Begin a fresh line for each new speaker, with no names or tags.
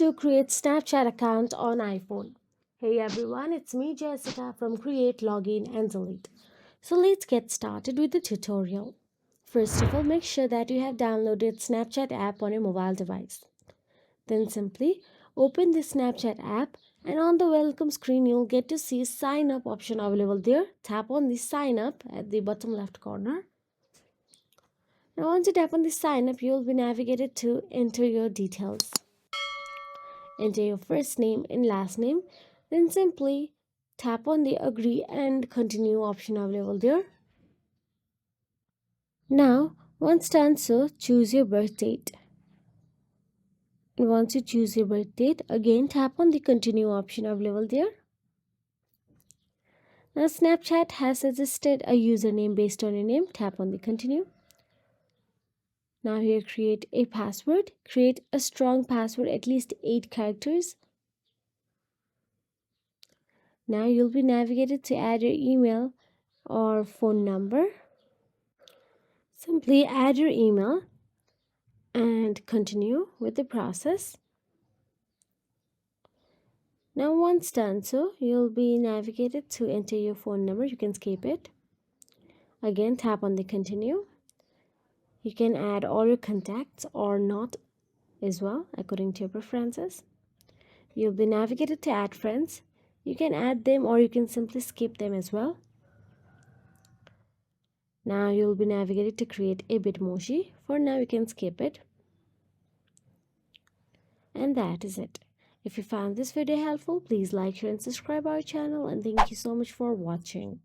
to create Snapchat account on iPhone. Hey everyone, it's me Jessica from Create, Login and Delete. So let's get started with the tutorial. First of all, make sure that you have downloaded Snapchat app on your mobile device. Then simply open the Snapchat app and on the welcome screen you'll get to see sign up option available there. Tap on the sign up at the bottom left corner. Now once you tap on the sign up, you'll be navigated to enter your details. Enter your first name and last name, then simply tap on the agree and continue option available there. Now, once done so, choose your birth date. And once you choose your birth date, again tap on the continue option available there. Now, Snapchat has suggested a username based on your name. Tap on the continue. Now here create a password. Create a strong password, at least 8 characters. Now you'll be navigated to add your email or phone number. Simply add your email and continue with the process. Now once done so, you'll be navigated to enter your phone number. You can skip it. Again, tap on the continue. You can add all your contacts or not as well, according to your preferences. You'll be navigated to add friends. You can add them or you can simply skip them as well. Now you'll be navigated to create a Bitmoji. For now, you can skip it. And that is it. If you found this video helpful, please like, share and subscribe our channel, and thank you so much for watching.